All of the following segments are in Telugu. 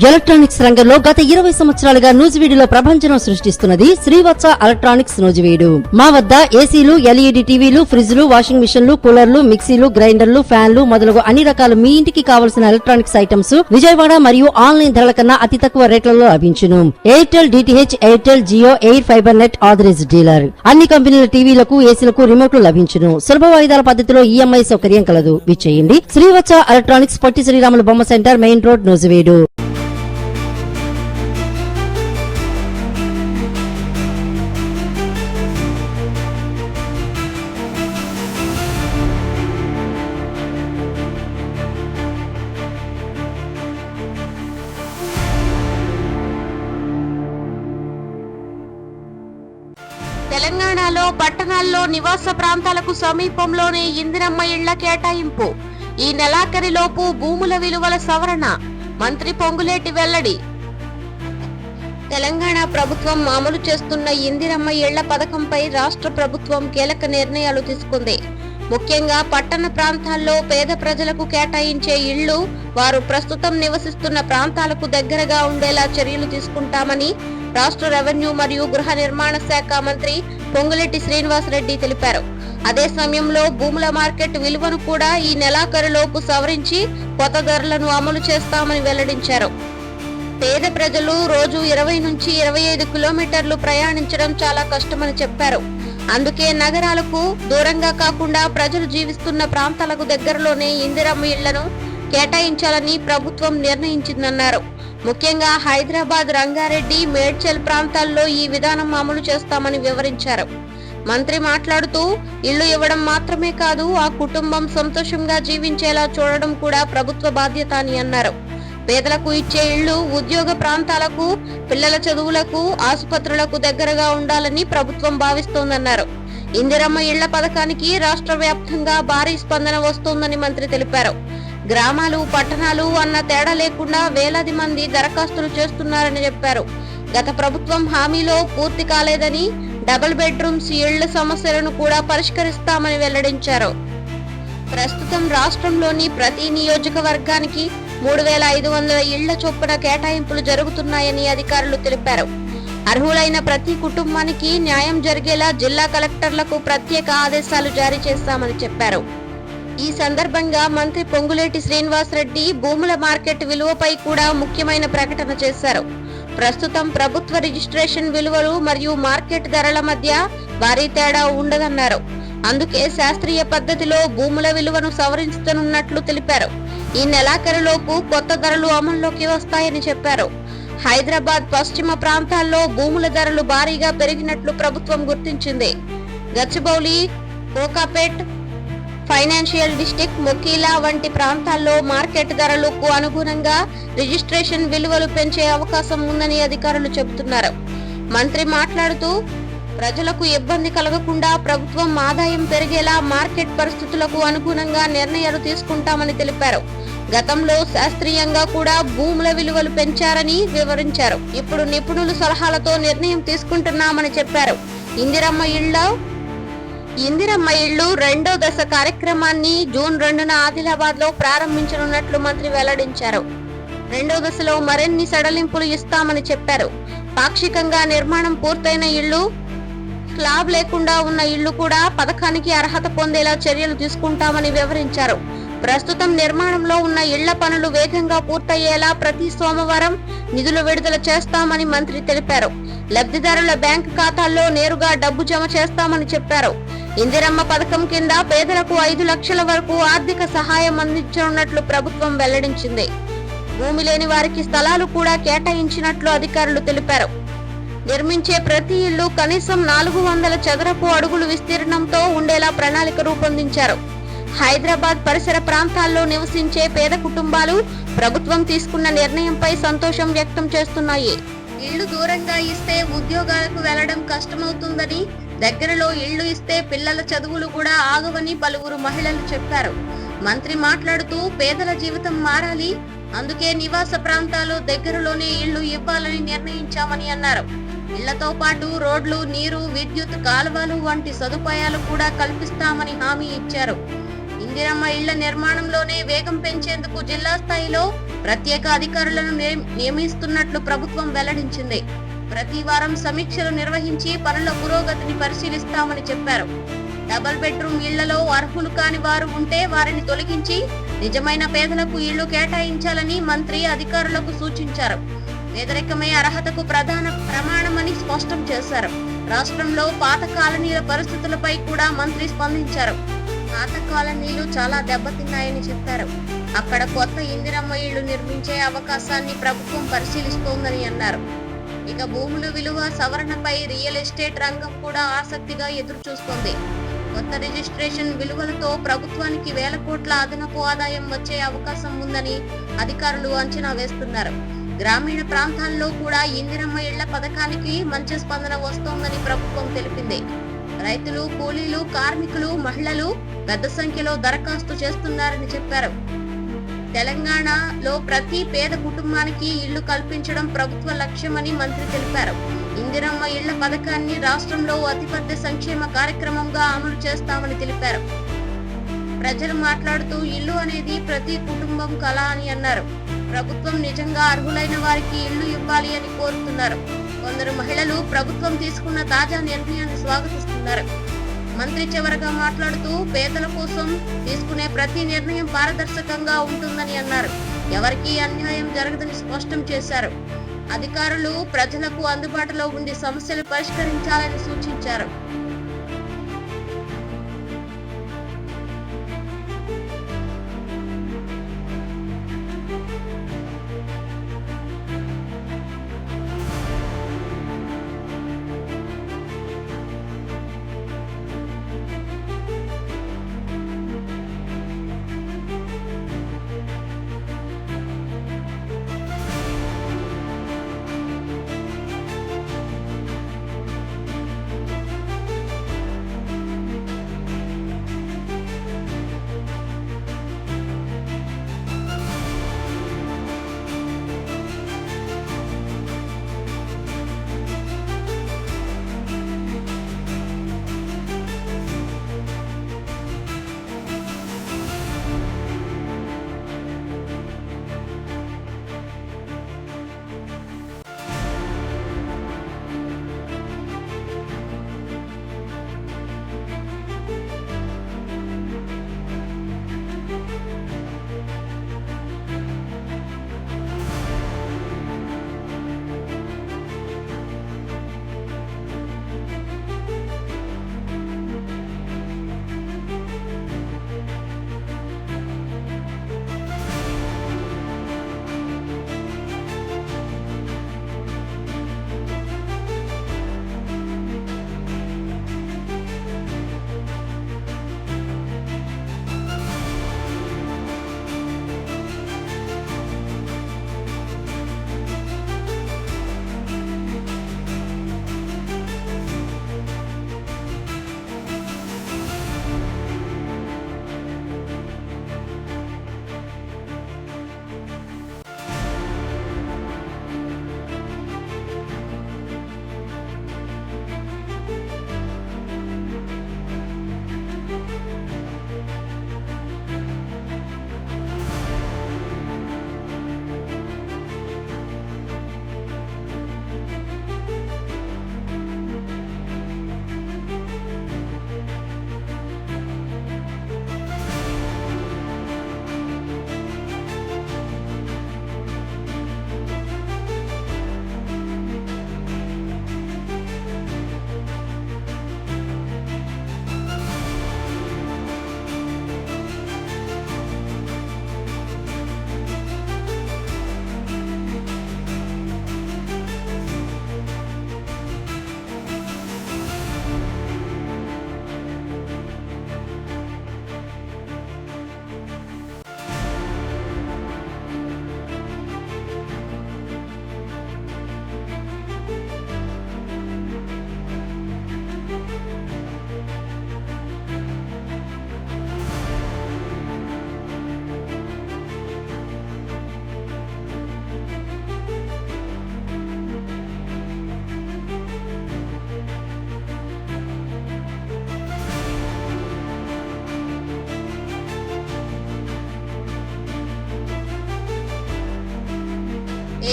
ఎలక్ట్రానిక్స్ రంగంలో గత 20 సంవత్సరాలుగా నూజివీడులో ప్రభంజనం సృష్టిస్తున్నది శ్రీవత్స ఎలక్ట్రానిక్స్ నూజివీడు. మా వద్ద ఏసీలు, ఎల్ఈడి టీవీలు, ఫ్రిడ్జ్లు, వాషింగ్ మిషన్లు, కూలర్లు, మిక్సీలు, గ్రైండర్లు, ఫ్యాన్లు మొదలగు అన్ని రకాల మీ ఇంటికి కావలసిన ఎలక్ట్రానిక్స్ ఐటమ్స్ విజయవాడ మరియు ఆన్లైన్ ధరల కన్నా అతి తక్కువ రేట్లలో లభించును. Airtel, DTH, Airtel, Jio, air fibre net authorised dealer. అన్ని కంపెనీల టీవీలకు, ఏసీలకు రిమోట్లు లభించును. సులభ వాయిదాల పద్ధతిలో ఈఎంఐ సౌకర్యం కలదు. విచ్చేయండి శ్రీవత్స ఎలక్ట్రానిక్స్, పొట్టి శ్రీరాములు బొమ్మ సెంటర్, మెయిన్ రోడ్, నూజివీడు. తెలంగాణలో పట్టణాల్లో నివాస ప్రాంతాలకు సమీపంలోనే ఇందిరమ్మ ఇళ్ల కేటాయింపు. ఈ నెలాఖరిలోపు భూముల విలువల సవరణ. మంత్రి పొంగులేటి వెల్లడి. తెలంగాణ ప్రభుత్వం అమలు చేస్తున్న ఇందిరమ్మ ఇళ్ల పథకంపై రాష్ట్ర ప్రభుత్వం కీలక నిర్ణయాలు తీసుకుంది. ముఖ్యంగా పట్టణ ప్రాంతాల్లో పేద ప్రజలకు కేటాయించే ఇళ్లు వారు ప్రస్తుతం నివసిస్తున్న ప్రాంతాలకు దగ్గరగా ఉండేలా చర్యలు తీసుకుంటామని రాష్ట్ర రెవెన్యూ మరియు గృహ నిర్మాణ శాఖ మంత్రి పొంగులేటి శ్రీనివాసరెడ్డి తెలిపారు. అదే సమయంలో భూముల మార్కెట్ విలువను కూడా ఈ నెలాఖరులోపు సవరించి కొత్త ధరలను అమలు చేస్తామని వెల్లడించారు. పేద ప్రజలు రోజు 20 నుంచి 25 కిలోమీటర్లు ప్రయాణించడం చాలా కష్టమని చెప్పారు. అందుకే నగరాలకు దూరంగా కాకుండా ప్రజలు జీవిస్తున్న ప్రాంతాలకు దగ్గరలోనే ఇందిరమ్మ ఇళ్లను కేటాయించాలని ప్రభుత్వం నిర్ణయించిందన్నారు. ముఖ్యంగా హైదరాబాద్, రంగారెడ్డి, మేడ్చల్ ప్రాంతాల్లో ఈ విధానం అమలు చేస్తామని వివరించారు. మంత్రి మాట్లాడుతూ ఇళ్లు ఇవ్వడం మాత్రమే కాదు, ఆ కుటుంబం సంతోషంగా జీవించేలా చూడడం కూడా ప్రభుత్వ బాధ్యత అని అన్నారు. పేదలకు ఇచ్చే ఇళ్లు ఉద్యోగ ప్రాంతాలకు, పిల్లల చదువులకు, ఆసుపత్రులకు దగ్గరగా ఉండాలని ప్రభుత్వం భావిస్తోందన్నారు. ఇందిరమ్మ ఇళ్ల పథకానికి రాష్ట్ర వ్యాప్తంగా భారీ స్పందన వస్తోందని మంత్రి తెలిపారు. గ్రామాలు, పట్టణాలు అన్న తేడా లేకుండా వేలాది మంది దరఖాస్తులు చేస్తున్నారని చెప్పారు. గత ప్రభుత్వం హామీలో పూర్తి కాలేదని, డబుల్ బెడ్రూమ్స్ ఇళ్ల సమస్యలను కూడా పరిష్కరిస్తామని వెల్లడించారు. ప్రస్తుతం రాష్ట్రంలోని ప్రతి నియోజకవర్గానికి 3500 ఇళ్ల చొప్పున కేటాయింపులు జరుగుతున్నాయని అధికారులు తెలిపారు. అర్హులైన ప్రతి కుటుంబానికి న్యాయం జరిగేలా జిల్లా కలెక్టర్లకు ప్రత్యేక ఆదేశాలు జారీ చేస్తామని చెప్పారు. ఈ సందర్భంగా మంత్రి పొంగులేటి శ్రీనివాసరెడ్డి భూముల మార్కెట్ విలువపై కూడా ముఖ్యమైన ప్రకటన చేశారు. ప్రస్తుతం ప్రభుత్వ రిజిస్ట్రేషన్ విలువలు మరియు మార్కెట్ ధరల మధ్య భారీ తేడా ఉండదన్నారు. అందుకే శాస్త్రీయ పద్ధతిలో భూముల విలువను సవరించనున్నట్లు తెలిపారు. ఈ నెలాఖరులోపు కొత్త ధరలు అమల్లోకి వస్తాయని చెప్పారు. హైదరాబాద్ పశ్చిమ ప్రాంతాల్లో భూముల ధరలు భారీగా పెరిగినట్లు ప్రభుత్వం గుర్తించింది. గచ్చిబౌలి, కోకాపేట్, ఫైనాన్షియల్ డిస్ట్రిక్ట్, మొకీలా వంటి ప్రాంతాల్లో మార్కెట్ ధరలకు అనుగుణంగా రిజిస్ట్రేషన్ విలువలు పెంచే అవకాశం ఉందని అధికారులు చెబుతున్నారు. మంత్రి మాట్లాడుతూ ప్రజలకు ఇబ్బంది కలగకుండా ప్రభుత్వం ఆదాయం పెరిగేలా మార్కెట్ పరిస్థితులకు అనుగుణంగా నిర్ణయాలు తీసుకుంటామని తెలిపారు. గతంలో శాస్త్రీయంగా కూడా భూముల విలువలు పెంచారని వివరించారు. ఇప్పుడు నిపుణుల సలహాలతో నిర్ణయం తీసుకుంటున్నామని చెప్పారు. ఇందిరమ్మ ఇళ్లు రెండో దశ కార్యక్రమాన్ని జూన్ 2న ఆదిలాబాద్ లో ప్రారంభించనున్నట్లు మంత్రి వెల్లడించారు. రెండో దశలో మరిన్ని సడలింపులు ఇస్తామని చెప్పారు. పాక్షికంగా నిర్మాణం పూర్తయిన ఇళ్లు, స్లాబ్ లేకుండా ఉన్న ఇళ్లు కూడా పథకానికి అర్హత పొందేలా చర్యలు తీసుకుంటామని వివరించారు. ప్రస్తుతం నిర్మాణంలో ఉన్న ఇళ్ల పనులు వేగంగా పూర్తయ్యేలా ప్రతి సోమవారం నిధులు విడుదల చేస్తామని మంత్రి తెలిపారు. లబ్ధిదారుల బ్యాంకు ఖాతాల్లో నేరుగా డబ్బు జమ చేస్తామని చెప్పారు. ఇందిరమ్మ పథకం కింద పేదలకు 5 లక్షల వరకు ఆర్థిక సహాయం అందించనున్నట్లు ప్రభుత్వం వెల్లడించింది. భూమి లేని వారికి స్థలాలు కూడా కేటాయించినట్లు అధికారులు తెలిపారు. నిర్మించే ప్రతి ఇల్లు కనీసం 400 చదరపు అడుగులు విస్తీర్ణంతో ఉండేలా ప్రణాళిక రూపొందించారు. హైదరాబాద్ పరిసర ప్రాంతాల్లో నివసించే పేద కుటుంబాలు ప్రభుత్వం తీసుకున్న నిర్ణయంపై సంతోషం వ్యక్తం చేస్తున్నాయి. ఇళ్లు దూరంగా ఇస్తే ఉద్యోగాలకు వెళ్లడం కష్టమవుతుందని, దగ్గరలో ఇళ్లు ఇస్తే పిల్లల చదువులు కూడా ఆగవని పలువురు మహిళలు చెప్పారు. మంత్రి మాట్లాడుతూ పేదల జీవితం మారాలి, అందుకే నివాస ప్రాంతాలు దగ్గరలోనే ఇళ్లు ఇవ్వాలని నిర్ణయించామని అన్నారు. ఇళ్లతో పాటు రోడ్లు, నీరు, విద్యుత్, కాలువలు వంటి సదుపాయాలు కూడా కల్పిస్తామని హామీ ఇచ్చారు. ఇందిరమ్మ ఇళ్ల నిర్మాణంలోనే వేగం పెంచేందుకు జిల్లా స్థాయిలో ప్రత్యేక అధికారులను నియమిస్తున్నట్లు ప్రభుత్వం వెల్లడించింది. ప్రతి వారం సమీక్షలు నిర్వహించి పనుల పురోగతిని పరిశీలిస్తామని చెప్పారు. డబుల్ బెడ్రూమ్ ఇళ్లలో అర్హులు కాని వారు ఉంటే వారిని తొలగించి నిజమైన పేదలకు ఇళ్లు కేటాయించాలని మంత్రి అధికారులకు సూచించారు. పేదరికమే అర్హతకు ప్రధాన ప్రమాణమని స్పష్టం చేశారు. రాష్ట్రంలో పాత కాలనీల పరిస్థితులపై కూడా మంత్రి స్పందించారు. పాత కాలనీలు చాలా దెబ్బతిన్నాయని చెప్పారు. అక్కడ కొత్త ఇందిరమ్మ ఇళ్లు నిర్మించే అవకాశాన్ని ప్రభుత్వం పరిశీలిస్తోందని అన్నారు. ఇక భూముల విలువ సవరణపై రియల్ ఎస్టేట్ రంగం కూడా ఆసక్తిగా ఎదురు చూస్తోంది. కొత్త రిజిస్ట్రేషన్ విలువలతో ప్రభుత్వానికి వేల కోట్ల అదనపు ఆదాయం వచ్చే అవకాశం ఉందని అధికారులు అంచనా వేస్తున్నారు. గ్రామీణ ప్రాంతాల్లో కూడా ఇందిరమ్మ ఇళ్ల పథకానికి మంచి స్పందన వస్తోందని ప్రభుత్వం తెలిపింది. రైతులు, కూలీలు, కార్మికులు, మహిళలు పెద్ద సంఖ్యలో దరఖాస్తు చేస్తున్నారని చెప్పారు. తెలంగాణలో ప్రతి పేద కుటుంబానికి ఇళ్లు కల్పించడం ప్రభుత్వ లక్ష్యమని మంత్రి తెలిపారు. ఇందిరమ్మ ఇళ్ల పథకాన్ని రాష్ట్రంలో అతిపెద్ద సంక్షేమ కార్యక్రమంగా అమలు చేస్తామని తెలిపారు. ప్రజలు మాట్లాడుతూ ఇల్లు అనేది ప్రతి కుటుంబం కళ అని అన్నారు. ప్రభుత్వం నిజంగా అర్హులైన వారికి ఇళ్లు ఇవ్వాలి అని కోరుతున్నారు. కొందరు మహిళలు ప్రభుత్వం తీసుకున్న తాజా నిర్ణయాన్ని స్వాగతిస్తున్నారు. మంత్రి చివరగా మాట్లాడుతూ పేదల కోసం తీసుకునే ప్రతి నిర్ణయం పారదర్శకంగా ఉంటుందని అన్నారు. ఎవరికీ అన్యాయం జరగదని స్పష్టం చేశారు. అధికారులు ప్రజలకు అందుబాటులో ఉండి సమస్యలు పరిష్కరించాలని సూచించారు.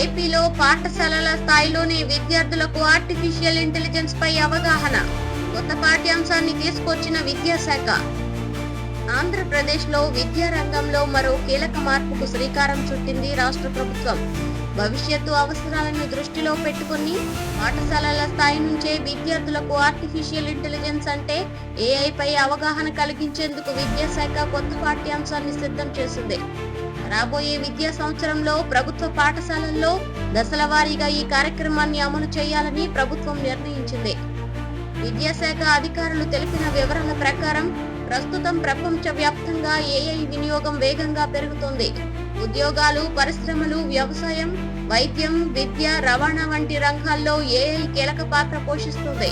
ఏపీలో పాఠశాలల స్థాయిలోనే విద్యార్థులకు ఆర్టిఫిషియల్ ఇంటెలిజెన్స్ పై అవగాహన, కొత్త పాఠ్యాంశాన్ని తీసుకొచ్చిన విద్యాశాఖ. ఆంధ్రప్రదేశ్ లో విద్యా రంగంలో మరో కీలక మార్పుకు శ్రీకారం చుట్టింది రాష్ట్ర ప్రభుత్వం. భవిష్యత్తు అవసరాలను దృష్టిలో పెట్టుకుని పాఠశాలల స్థాయి నుంచే విద్యార్థులకు ఆర్టిఫిషియల్ ఇంటెలిజెన్స్ అంటే ఏఐ పై అవగాహన కలిగించేందుకు విద్యాశాఖ కొత్త పాఠ్యాంశాన్ని సిద్ధం చేసింది. రాబోయే విద్యా సంవత్సరంలో ప్రభుత్వ పాఠశాలల్లో దశల వారీగా ఈ కార్యక్రమాన్ని అమలు చేయాలని ప్రభుత్వం నిర్ణయించింది. విద్యాశాఖ అధికారులు తెలిపిన వివరాల ప్రకారం ప్రస్తుతం ప్రపంచ వ్యాప్తంగా ఏఐ వినియోగం వేగంగా పెరుగుతోంది. ఉద్యోగాలు, పరిశ్రమలు, వ్యవసాయం, వైద్యం, విద్య, రవాణా వంటి రంగాల్లో ఏఐ కీలక పాత్ర పోషిస్తుంది.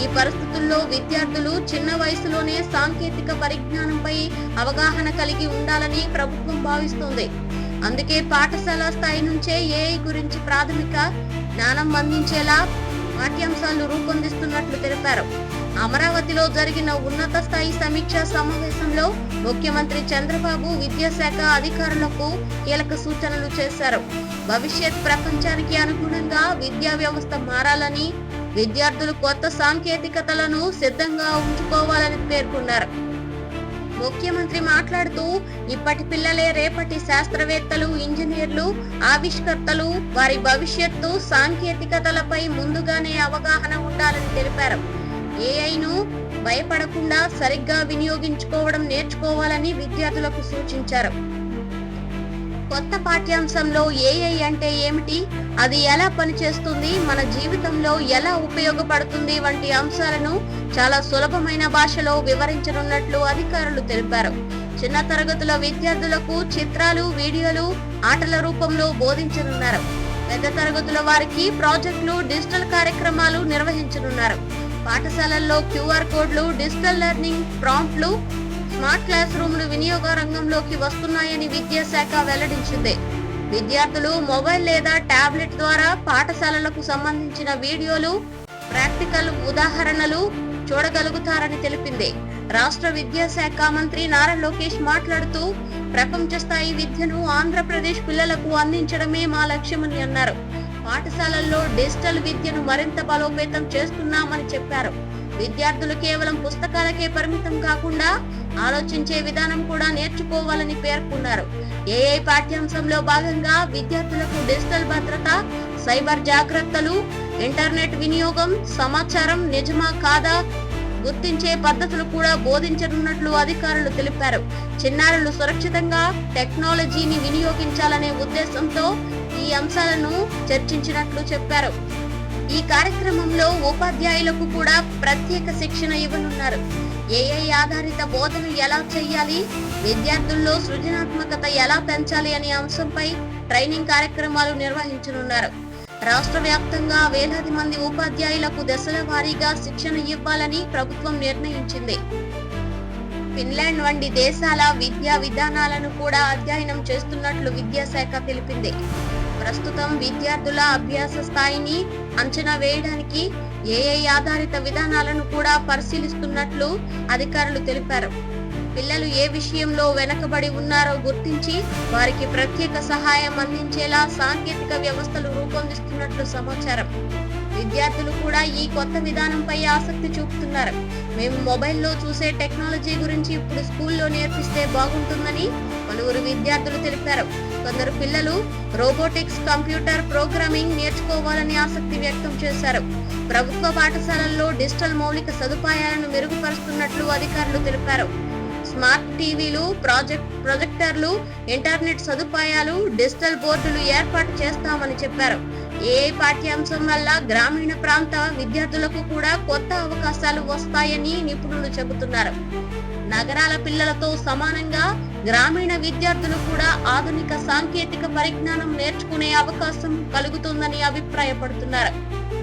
ఈ పరిస్థితుల్లో విద్యార్థులు చిన్న వయసులోనే సాంకేతిక పరిజ్ఞానంపై అవగాహన కలిగి ఉండాలని ప్రభుత్వం భావిస్తుంది. అందుకే పాఠశాల స్థాయి నుంచే ఏఐ గురించి ప్రాథమిక జ్ఞానం అందించేలా పాఠ్యాంశాలు రూపొందిస్తున్నట్లు తెలిపారు. అమరావతిలో జరిగిన ఉన్నత స్థాయి సమీక్షా సమావేశంలో ముఖ్యమంత్రి చంద్రబాబు విద్యాశాఖ అధికారులకు కీలక సూచనలు చేశారు. భవిష్యత్ ప్రపంచానికి అనుగుణంగా విద్యా వ్యవస్థ మారాలని, విద్యార్థులు కొత్త సాంకేతికతలను సిద్ధంగా ఉంచుకోవాలని పేర్కొన్నారు. ముఖ్యమంత్రి మాట్లాడుతూ, ఇప్పటి పిల్లలే రేపటి శాస్త్రవేత్తలు, ఇంజనీర్లు, ఆవిష్కర్తలు. వారి భవిష్యత్తు సాంకేతికతలపై ముందుగానే అవగాహన ఉండాలని తెలిపారు. ఏఐను భయపడకుండా సరిగ్గా వినియోగించుకోవడం నేర్చుకోవాలని విద్యార్థులకు సూచించారు. కొత్త పాఠ్యాంశంలో ఏఐ అంటే ఏమిటి, అది ఎలా పనిచేస్తుంది, మన జీవితంలో ఎలా ఉపయోగపడుతుంది వంటి అంశాలను చాలా సులభమైన భాషలో వివరించనున్నట్లు అధికారులు తెలిపారు. చిన్న తరగతుల విద్యార్థులకు చిత్రాలు, వీడియోలు, ఆటల రూపంలో బోధించనున్నారు. పెద్ద తరగతుల వారికి ప్రాజెక్టులు, డిజిటల్ కార్యక్రమాలు నిర్వహించనున్నారు. పాఠశాలల్లో క్యూఆర్ కోడ్లు, డిజిటల్ లెర్నింగ్ ప్రాంప్ట్లు, స్మార్ట్ క్లాస్ రూమ్లు వినియోగ రంగంలోకి వస్తున్నాయని విద్యాశాఖ వెల్లడించింది. విద్యార్థులు మొబైల్ లేదా టాబ్లెట్ ద్వారా పాఠశాలలకు సంబంధించిన వీడియోలు, ప్రాక్టికల్ ఉదాహరణలు చూడగలుగుతారని తెలిపింది. రాష్ట్ర విద్యాశాఖ మంత్రి నారా లోకేష్ మాట్లాడుతూ, ప్రపంచ స్థాయి విద్యను ఆంధ్రప్రదేశ్ పిల్లలకు అందించడమే మా లక్ష్యమని అన్నారు. పాఠశాలల్లో డిజిటల్ విద్యను మరింత బలోపేతం చేస్తున్నామని చెప్పారు. విద్యార్థులు కేవలం పుస్తకాలకే పరిమితం కాకుండా ఆలోచించే విధానం కూడా నేర్చుకోవాలని పేర్కొన్నారు. ఏఐ పాఠ్యాంశంలో భాగంగా విద్యార్థులకు డిజిటల్ భద్రత, సైబర్ జాగ్రత్తలు, ఇంటర్నెట్ వినియోగం, సమాచారం నిజమా కాదా గుర్తించే పద్ధతులు కూడా బోధించనున్నట్లు అధికారులు తెలిపారు. చిన్నారులు సురక్షితంగా టెక్నాలజీని వినియోగించాలనే ఉద్దేశంతో ఈ అంశాలను చర్చించినట్లు చెప్పారు. ఈ కార్యక్రమంలో ఉపాధ్యాయులకు కూడా ప్రత్యేక శిక్షణ ఇవ్వనున్నారు. ఏఐ ఆధారిత బోధన ఎలా చేయాలి, విద్యార్థుల్లో సృజనాత్మకత ఎలా పెంచాలి అనే అంశంపై ట్రైనింగ్ కార్యక్రమాలు నిర్వహించనున్నారు. రాష్ట్ర వ్యాప్తంగా వేలాది మంది ఉపాధ్యాయులకు దశల వారీగా శిక్షణ ఇవ్వాలని ప్రభుత్వం నిర్ణయించింది. ఫిన్లాండ్ వంటి దేశాల విద్యా విధానాలను కూడా అధ్యయనం చేస్తున్నట్లు విద్యాశాఖ తెలిపింది. ప్రస్తుతం విద్యార్థుల అభ్యాస స్థాయిని అంచనా వేయడానికి ఏఐ ఆధారిత విధానాలను కూడా పరిశీలిస్తున్నట్లు అధికారులు తెలిపారు. పిల్లలు ఏ విషయంలో వెనకబడి ఉన్నారో గుర్తించి వారికి ప్రత్యేక సహాయం అందించేలా సాంకేతిక వ్యవస్థలు రూపొందిస్తున్నట్లు సమాచారం. విద్యార్థులు కూడా ఈ కొత్త విధానంపై ఆసక్తి చూపుతున్నారు. మేము మొబైల్లో చూసే టెక్నాలజీ గురించి ఇప్పుడు స్కూల్లో నేర్పిస్తే బాగుంటుందని పలువురు విద్యార్థులు తెలిపారు. కొందరు పిల్లలు రోబోటిక్స్, కంప్యూటర్ ప్రోగ్రామింగ్ నేర్చుకోవాలని ఆసక్తి వ్యక్తం చేశారు. ప్రభుత్వ పాఠశాలల్లో డిజిటల్ మౌలిక సదుపాయాలను మెరుగుపరుస్తున్నట్లు అధికారులు తెలిపారు. స్మార్ట్ టీవీలు, ప్రొజెక్టర్లు, ఇంటర్నెట్ సదుపాయాలు, డిజిటల్ బోర్డులు ఏర్పాటు చేస్తామని చెప్పారు. ఏఐ పాఠ్యాంశం వల్ల గ్రామీణ ప్రాంత విద్యార్థులకు కూడా కొత్త అవకాశాలు వస్తాయని నిపుణులు చెబుతున్నారు. నగరాల పిల్లలతో సమానంగా గ్రామీణ విద్యార్థులు కూడా ఆధునిక సాంకేతిక పరిజ్ఞానం నేర్చుకునే అవకాశం కలుగుతుందని అభిప్రాయపడుతున్నారు.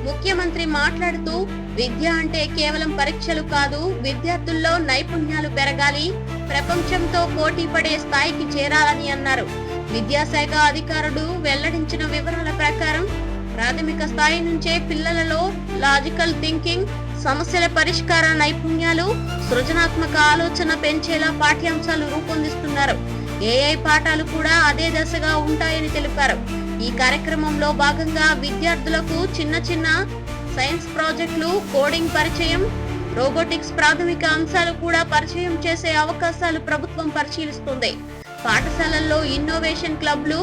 ముఖ్యమంత్రి మాట్లాడుతూ, విద్య అంటే కేవలం పరీక్షలు కాదు, విద్యార్థుల్లో నైపుణ్యాలు పెరగాలి, ప్రపంచంతో పోటీ పడే స్థాయికి చేరాలని అన్నారు. విద్యాశాఖ అధికారులు వెల్లడించిన వివరాల ప్రకారం ప్రాథమిక స్థాయి నుంచే పిల్లలలో లాజికల్ థింకింగ్, సమస్యల పరిష్కార నైపుణ్యాలు, సృజనాత్మక ఆలోచన పెంచేలా పాఠ్యాంశాలు రూపొందిస్తున్నారు. ఏఐ పాఠాలు కూడా అదే దశగా ఉంటాయని తెలిపారు. ఈ కార్యక్రమంలో భాగంగా విద్యార్థులకు చిన్న చిన్న సైన్స్ ప్రాజెక్టులు, కోడింగ్ పరిచయం, రోబోటిక్స్ ప్రాథమిక అంశాలు కూడా పరిచయం చేసే అవకాశాలు ప్రభుత్వం పరిశీలిస్తుంది. పాఠశాలల్లో ఇన్నోవేషన్ క్లబ్లు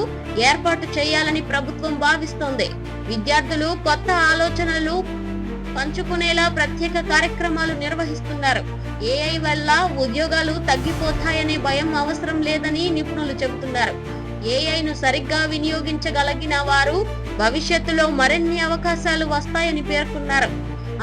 ఏర్పాటు చేయాలని ప్రభుత్వం భావిస్తోంది. విద్యార్థులు కొత్త ఆలోచనలు పంచుకునేలా ప్రత్యేక కార్యక్రమాలు నిర్వహిస్తున్నారు. ఏఐ వల్ల ఉద్యోగాలు తగ్గిపోతాయనే భయం అవసరం లేదని నిపుణులు చెబుతున్నారు. ఏఐను సరిగ్గా వినియోగించగలిగిన వారు భవిష్యత్తులో మరిన్ని అవకాశాలు వస్తాయని పేర్కొన్నారు.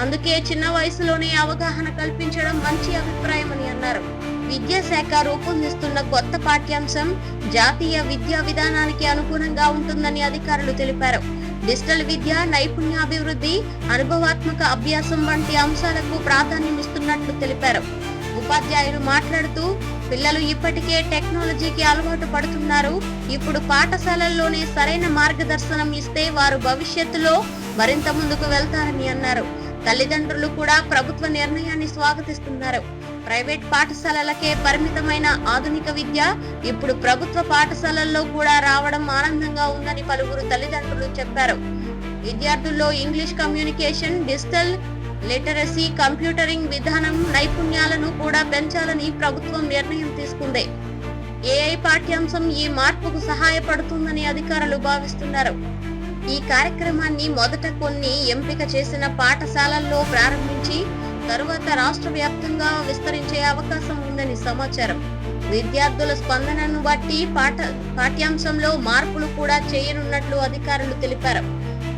అందుకే చిన్న వయసులోనే అవగాహన కల్పించడం మంచి అభిప్రాయమని అన్నారు. విద్యాశాఖ రూపొందిస్తున్న కొత్త పాఠ్యాంశం జాతీయ విద్యా విధానానికి అనుగుణంగా ఉంటుందని అధికారులు తెలిపారు. డిజిటల్ విద్య, నైపుణ్యాభివృద్ధి, అనుభవాత్మక అభ్యాసం వంటి అంశాలకు ప్రాధాన్యమిస్తున్నట్లు తెలిపారు. ఉపాధ్యాయులు మాట్లాడుతూ, పిల్లలు ఇప్పటికే టెక్నాలజీకి అలవాటు పడుతున్నారు. ఇప్పుడు పాఠశాలల్లోనే సరైన మార్గదర్శనం ఇస్తే వారు భవిష్యత్తులో మరింత ముందుకు వెళ్తారని అన్నారు. తల్లిదండ్రులు కూడా ప్రభుత్వ నిర్ణయాన్ని స్వాగతిస్తున్నారు. ప్రైవేట్ పాఠశాలలకే పరిమితమైన ఆధునిక విద్య ఇప్పుడు ప్రభుత్వ పాఠశాలల్లో కూడా రావడం ఆనందంగా ఉందని పలువురు తల్లిదండ్రులు చెప్పారు. విద్యార్థుల్లో English communication, digital literacy, computering విధానం నైపుణ్యాలను కూడా పెంచాలని ప్రభుత్వం నిర్ణయం తీసుకుంది. ఏఐ పాఠ్యాంశం ఈ మార్పుకు సహాయపడుతుందని అధికారులు భావిస్తున్నారు. ఈ కార్యక్రమాన్ని మొదట కొన్ని ఎంపిక చేసిన పాఠశాలల్లో ప్రారంభించి తరువాత రాష్ట్ర వ్యాప్తంగా విస్తరించే అవకాశం ఉందని సమాచారం. విద్యార్థుల స్పందనను బట్టి పాఠ్యాంశంలో మార్పులు కూడా చేయనున్నట్లు అధికారులు తెలిపారు.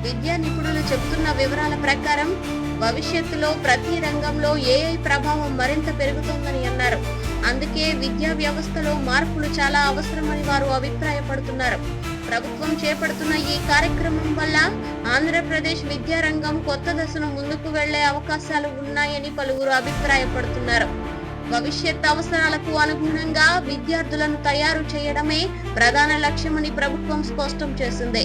విద్యా నిపుణులు చెబుతున్న వివరాల ప్రకారం భవిష్యత్తులో ప్రతి రంగంలో ఏఐ ప్రభావం మరింత పెరుగుతోందని అన్నారు. అందుకే విద్యా వ్యవస్థలో మార్పులు చాలా అవసరమని వారు అభిప్రాయపడుతున్నారు. ప్రభుత్వం చేపడుతున్న ఈ కార్యక్రమం వల్ల ఆంధ్రప్రదేశ్ విద్యారంగం కొత్త దశను ముందుకు వెళ్లే అవకాశాలు ఉన్నాయని పలువురు అభిప్రాయపడుతున్నారు. భవిష్యత్ అవసరాలకు అనుగుణంగా విద్యార్థులను తయారు చేయడమే ప్రధాన లక్ష్యమని ప్రభుత్వం స్పష్టం చేసింది.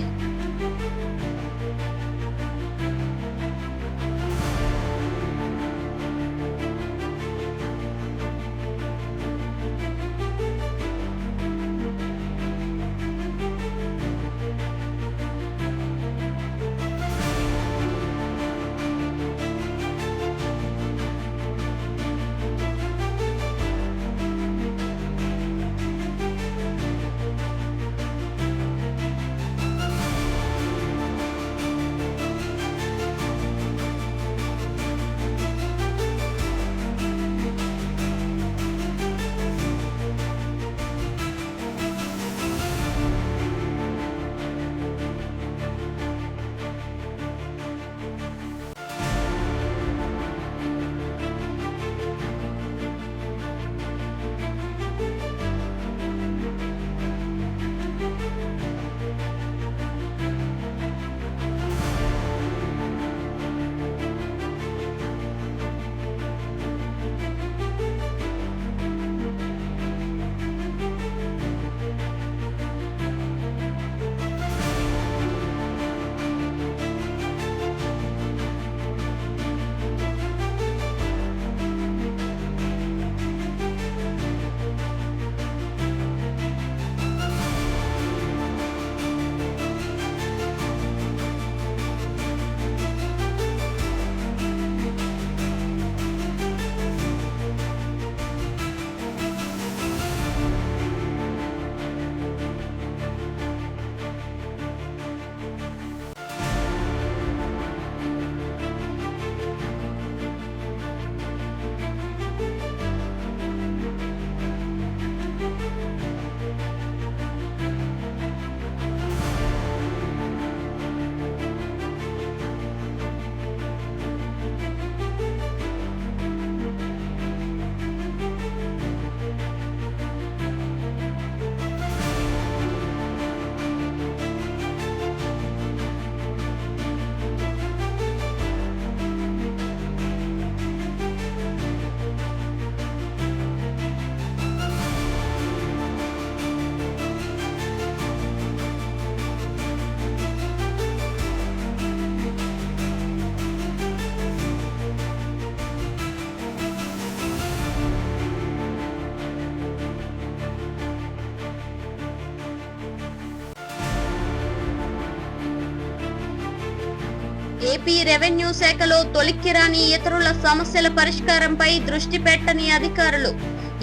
ఏపీ రెవెన్యూ శాఖలో తొలిక్కిరాని ఇతరుల సమస్యల పరిష్కారంపై దృష్టి పెట్టని అధికారులు,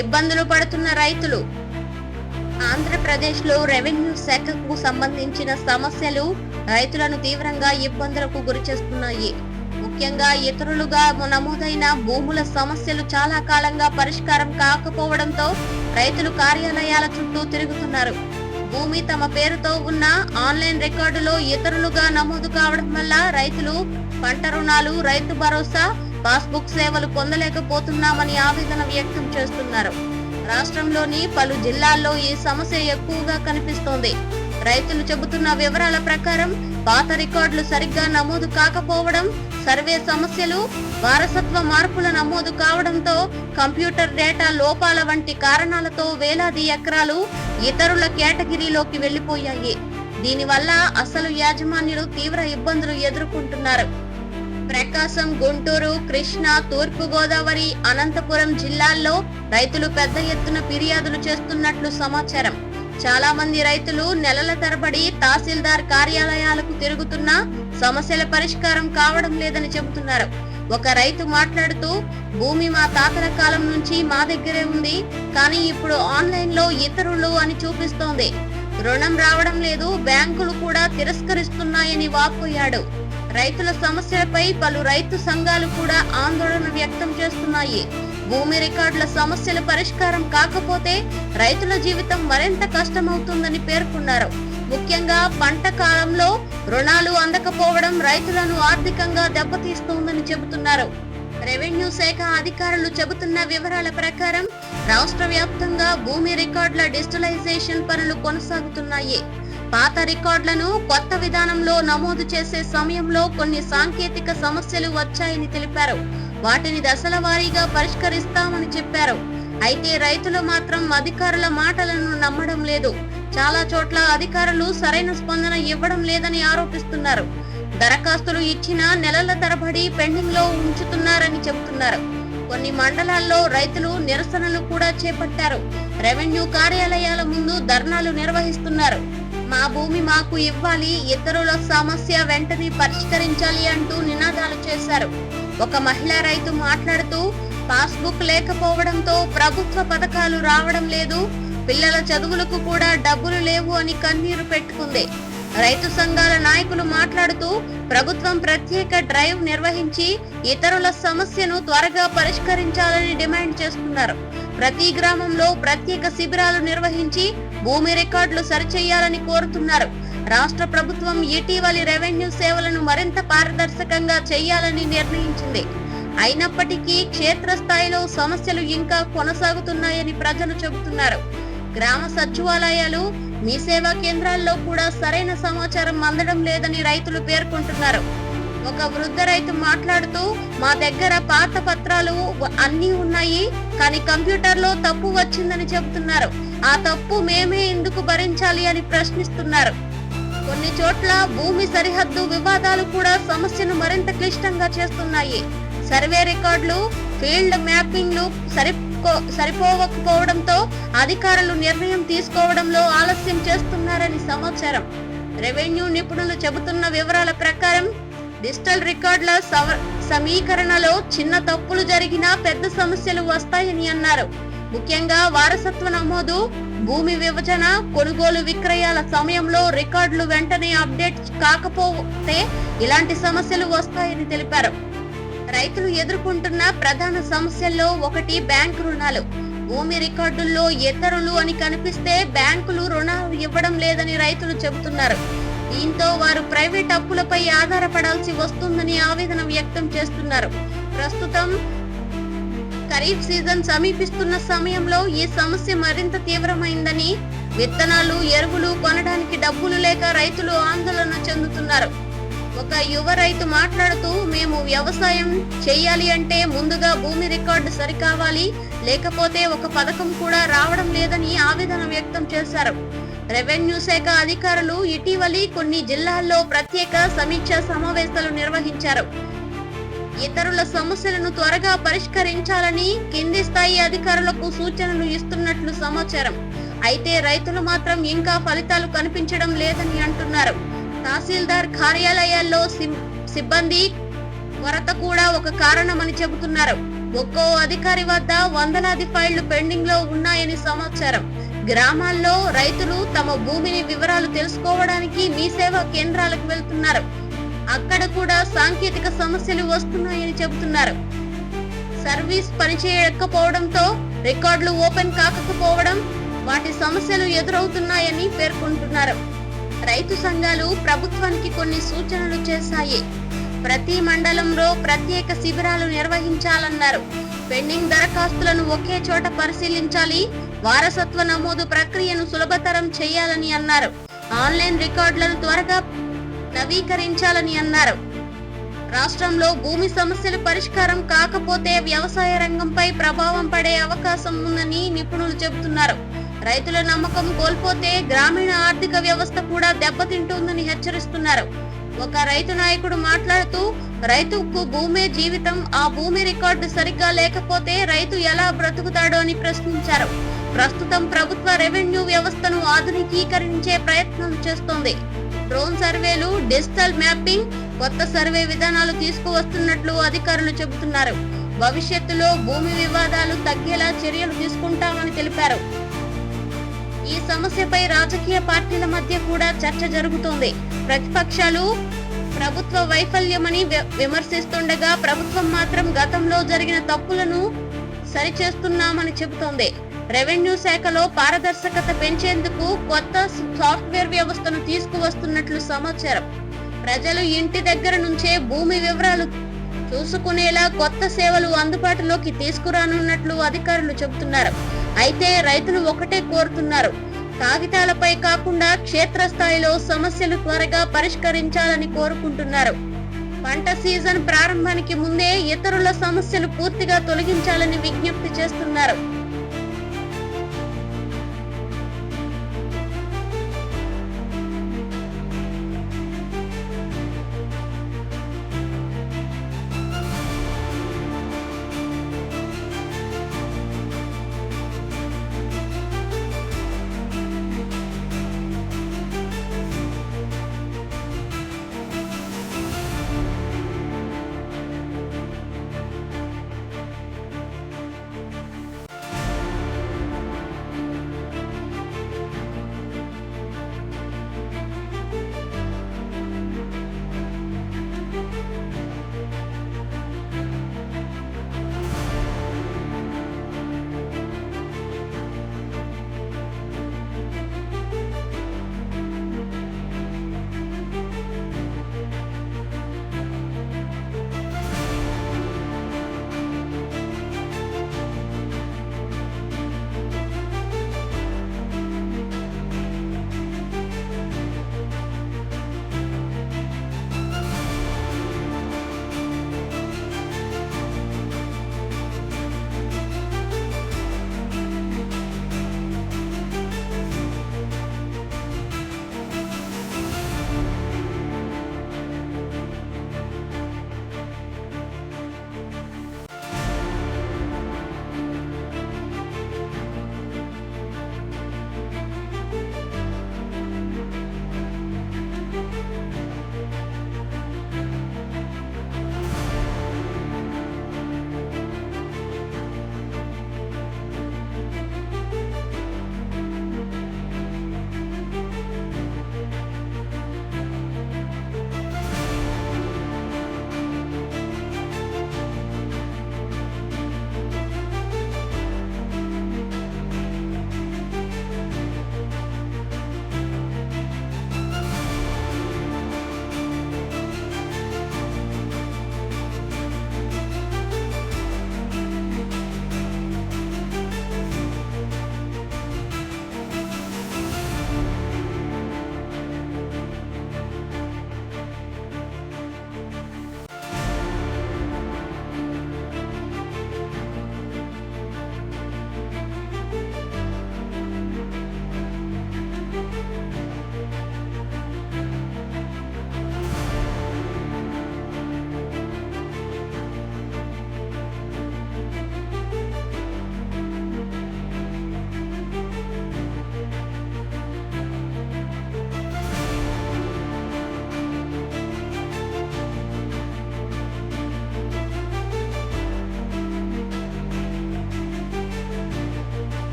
ఇబ్బందులు పడుతున్న రైతులు. ఆంధ్రప్రదేశ్లో రెవెన్యూ శాఖకు సంబంధించిన సమస్యలు రైతులను తీవ్రంగా ఇబ్బందులకు గురిచేస్తున్నాయి. ముఖ్యంగా ఇతరులుగా నమోదైన భూముల సమస్యలు చాలా కాలంగా పరిష్కారం కాకపోవడంతో రైతులు కార్యాలయాల చుట్టూ తిరుగుతున్నారు. భూమి తమ పేరుతో ఉన్న ఆన్లైన్ రికార్డులో ఇతరులుగా నమోదు కావడం వల్ల రైతులు పంట రుణాలు, రైతు భరోసా, పాస్బుక్ సేవలు పొందలేకపోతున్నామని ఆవేదన వ్యక్తం చేస్తున్నారు. రాష్ట్రంలోని పలు జిల్లాల్లో ఈ సమస్య ఎక్కువగా కనిపిస్తోంది. రైతులు చెబుతున్న వివరాల ప్రకారం పాత రికార్డులు సరిగ్గా నమోదు కాకపోవడం, సర్వే సమస్యలు, వారసత్వ మార్పుల నమోదు కావడంతో కంప్యూటర్ డేటా లోపాల వంటి కారణాలతో వేలాది ఎకరాలు ఇతరుల కేటగిరీలోకి వెళ్లిపోయాయి. దీనివల్ల అసలు యాజమాన్యులు తీవ్ర ఇబ్బందులు ఎదుర్కొంటున్నారు. ప్రకాశం, గుంటూరు, కృష్ణా, తూర్పు గోదావరి, అనంతపురం జిల్లాల్లో రైతులు పెద్ద ఎత్తున ఫిర్యాదులు చేస్తున్నట్లు సమాచారం. చాలా మంది రైతులు నెలల తరబడి తహసీల్దార్ కార్యాలయాలకు తిరుగుతున్నా సమస్యల పరిష్కారం కావడం లేదని చెబుతున్నారు. ఒక రైతు మాట్లాడుతూ, భూమి మా తాతల కాలం నుంచి మా దగ్గరే ఉంది, కానీ ఇప్పుడు ఆన్లైన్ లో ఇతరులు అని చూపిస్తోంది. రుణం రావడం లేదు, బ్యాంకులు కూడా తిరస్కరిస్తున్నాయని వాపోయాడు. రైతుల సమస్యలపై పలు రైతు సంఘాలు కూడా ఆందోళన వ్యక్తం చేస్తున్నాయి. భూమి రికార్డుల సమస్యల పరిష్కారం కాకపోతే రైతుల జీవితం మరింత కష్టమవుతుందని పేర్కొన్నారు. ముఖ్యంగా పంట కాలంలో రుణాలు అందకపోవడం రైతులను ఆర్థికంగా దెబ్బతీస్తోందని చెబుతున్నారు. రెవెన్యూ శాఖ అధికారులు చెబుతున్న వివరాల ప్రకారం రాష్ట్ర వ్యాప్తంగా భూమి రికార్డుల డిజిటలైజేషన్ పనులు కొనసాగుతున్నాయి. పాత రికార్డులను కొత్త విధానంలో నమోదు చేసే సమయంలో కొన్ని సాంకేతిక సమస్యలు వచ్చాయని తెలిపారు. వాటిని దశల వారీగా పరిష్కరిస్తామని చెప్పారు. అయితే రైతులు మాత్రం అధికారుల మాటలను నమ్మడం లేదు. చాలా చోట్ల అధికారులు సరైన స్పందన ఇవ్వడం లేదని ఆరోపిస్తున్నారు. దరఖాస్తులు ఇచ్చినా నెలల తరబడి పెండింగ్ లో ఉంచుతున్నారని చెబుతున్నారు. కొన్ని మండలాల్లో రైతులు నిరసనలు కూడా చేపట్టారు. రెవెన్యూ కార్యాలయాల ముందు ధర్నాలు నిర్వహిస్తున్నారు. మా భూమి మాకు ఇవ్వాలి, ఇతరుల సమస్య వెంటనే పరిష్కరించాలి అంటూ నినాదాలు చేశారు. ఒక మహిళా రైతు మాట్లాడుతూ, పాస్బుక్ లేకపోవడంతో ప్రభుత్వ పథకాలు రావడం లేదు, పిల్లల చదువులకు కూడా డబ్బులు లేవు అని కన్నీరు పెట్టుకుంది. రైతు సంఘాల నాయకులు మాట్లాడుతూ, ప్రభుత్వం ప్రత్యేక డ్రైవ్ నిర్వహించి ఇతరుల సమస్యను త్వరగా పరిష్కరించాలని డిమాండ్ చేస్తున్నారు. ప్రతి గ్రామంలో ప్రత్యేక శిబిరాలు నిర్వహించి భూమి రికార్డులు సరిచేయాలని కోరుతున్నారు. రాష్ట్ర ప్రభుత్వం ఇటీవలి రెవెన్యూ సేవలను మరింత పారదర్శకంగా చేయాలని నిర్ణయించింది. అయినప్పటికీ క్షేత్రస్థాయిలో సమస్యలు ఇంకా కొనసాగుతున్నాయని ప్రజలు చెబుతున్నారు. గ్రామ సచివాలయాలు, మీ సేవా కేంద్రాల్లో కూడా సరైన సమాచారం అందడం లేదని రైతులు పేర్కొంటున్నారు. ఒక వృద్ధ రైతు మాట్లాడుతూ, మా దగ్గర పాత పత్రాలు అన్నీ ఉన్నాయి, కానీ కంప్యూటర్లో తప్పు వచ్చిందని చెబుతున్నారు. ఆ తప్పు మేమే ఎందుకు భరించాలి అని ప్రశ్నిస్తున్నారు. కొన్ని చోట్ల భూమి సరిహద్దు వివాదాలు కూడా సమస్యను మరింత క్లిష్టంగా చేస్తున్నాయి. సర్వే రికార్డులు, ఫీల్డ్ మ్యాపింగ్లు సరిపోవకపోవడంతో అధికారులు నిర్ణయం తీసుకోవడంలో ఆలస్యం చేస్తున్నారని సమాచారం. రెవెన్యూ నిపుణులు చెబుతున్న వివరాల ప్రకారం డిజిటల్ రికార్డుల సమీకరణలో చిన్న తప్పులు జరిగినా పెద్ద సమస్యలు వస్తాయని అన్నారు. ముఖ్యంగా వారసత్వ నమోదు, భూమి విభజన, కొనుగోలు విక్రయాల సమయంలో రికార్డులు వెంటనే అప్డేట్ కాకపోతే ఇలాంటి సమస్యలు వస్తాయని తెలిపారు. రైతులు ఎదుర్కొంటున్న ప్రధాన సమస్యల్లో ఒకటి బ్యాంకు రుణాలు. భూమి రికార్డుల్లో ఇతరులు అని కనిపిస్తే బ్యాంకులు రుణాలు ఇవ్వడం లేదని రైతులు చెబుతున్నారు. దీంతో వారు ప్రైవేట్ అప్పులపై ఆధారపడాల్సి వస్తుందని ఆవేదన వ్యక్తం చేస్తున్నారు. ప్రస్తుతం ఖరీఫ్ సీజన్ సమీపిస్తున్న సమయంలో ఈ సమస్య మరింత తీవ్రమైందని, విత్తనాలు, ఎరువులు కొనడానికి డబ్బులు లేక రైతులు ఆందోళన చెందుతున్నారు. ఒక యువ రైతు మాట్లాడుతూ, మేము వ్యవసాయం చేయాలి అంటే ముందుగా భూమి రికార్డు సరికావాలి, లేకపోతే ఒక పథకం కూడా రావడం లేదని ఆవేదన వ్యక్తం చేశారు. రెవెన్యూ శాఖ అధికారులు ఇటీవలి కొన్ని జిల్లాల్లో ప్రత్యేక సమీక్షా సమావేశాలు నిర్వహించారు. ఇతరుల సమస్యలను త్వరగా పరిష్కరించాలని కింది స్థాయి అధికారులకు సూచనలు ఇస్తున్నట్లు సమాచారం. అయితే రైతులు మాత్రం ఇంకా ఫలితాలు కనిపించడం లేదని అంటున్నారు. తహసీల్దార్ కార్యాలయాల్లో సిబ్బంది కొరత కూడా ఒక కారణమని చెబుతున్నారు. ఒక్కో అధికారి వద్ద వందలాది ఫైళ్లు పెండింగ్ లో ఉన్నాయని సమాచారం. గ్రామాల్లో రైతులు తమ భూమిని వివరాలు తెలుసుకోవడానికి మీ సేవా కేంద్రాలకు వెళ్తున్నారు. అక్కడ కూడా సాంకేతిక సమస్యలు వస్తున్నాయని చెబుతున్నారు. సర్వీస్ పనిచేయకపోవడంతో రికార్డులు ఓపెన్ కాకపోవడం, వాటి సమస్యలు ఎదురవుతున్నాయని పేర్కొంటున్నారు. రైతు సంఘాలు ప్రభుత్వానికి కొన్ని సూచనలు చేశాయి. ప్రతి మండలంలో ప్రత్యేక శిబిరాలు నిర్వహించాలన్నారు. పెండింగ్ దరఖాస్తులను ఒకే చోట పరిశీలించాలి. వారసత్వ నమోదు ప్రక్రియను సులభతరం చేయాలని అన్నారు. ఆన్లైన్ రికార్డులను త్వరగా నవీకరించాలని అన్నారు. రాష్ట్రంలో భూమి సమస్యలు పరిష్కారం కాకపోతే వ్యవసాయ రంగంపై ప్రభావం పడే అవకాశం ఉందని నిపుణులు చెబుతున్నారు. రైతుల నమ్మకం కోల్పోతే గ్రామీణ ఆర్థిక వ్యవస్థ కూడా దెబ్బతింటుందని హెచ్చరిస్తున్నారు. ఒక రైతు నాయకుడు మాట్లాడుతూ, రైతుకు భూమే జీవితం, ఆ భూమి రికార్డు సరిగ్గా లేకపోతే రైతు ఎలా బ్రతుకుతాడో అని ప్రశ్నించారు. ప్రస్తుతం ప్రభుత్వ రెవెన్యూ వ్యవస్థను ఆధునికీకరించే ప్రయత్నాలు చేస్తోంది. డ్రోన్ సర్వేలు, డిజిటల్ మ్యాపింగ్, కొత్త సర్వే విధానాలు తీసుకువస్తున్నట్లు అధికారులు చెబుతున్నారు. భవిష్యత్తులో భూమి వివాదాలు తగ్గేలా చర్యలు తీసుకుంటామని తెలిపారు. ఈ సమస్యపై రాజకీయ పార్టీల మధ్య కూడా చర్చ జరుగుతోంది. ప్రతిపక్షాలు ప్రభుత్వ వైఫల్యమని విమర్శిస్తుండగా ప్రభుత్వం మాత్రం గతంలో జరిగిన తప్పులను సరిచేస్తున్నామని చెబుతోంది. రెవెన్యూ శాఖలో పారదర్శకత పెంచేందుకు కొత్త సాఫ్ట్వేర్ వ్యవస్థను తీసుకువస్తున్నట్లు సమాచారం. ప్రజలు ఇంటి దగ్గర నుంచే భూమి వివరాలు చూసుకునేలా కొత్త సేవలు అందుబాటులోకి తీసుకురానున్నట్లు అధికారులు చెబుతున్నారు. అయితే రైతులు ఒకటే కోరుతున్నారు, కాగితాలపై కాకుండా క్షేత్రస్థాయిలో సమస్యలు త్వరగా పరిష్కరించాలని కోరుకుంటున్నారు. పంట సీజన్ ప్రారంభానికి ముందే ఇతరుల సమస్యలు పూర్తిగా తొలగించాలని విజ్ఞప్తి చేస్తున్నారు.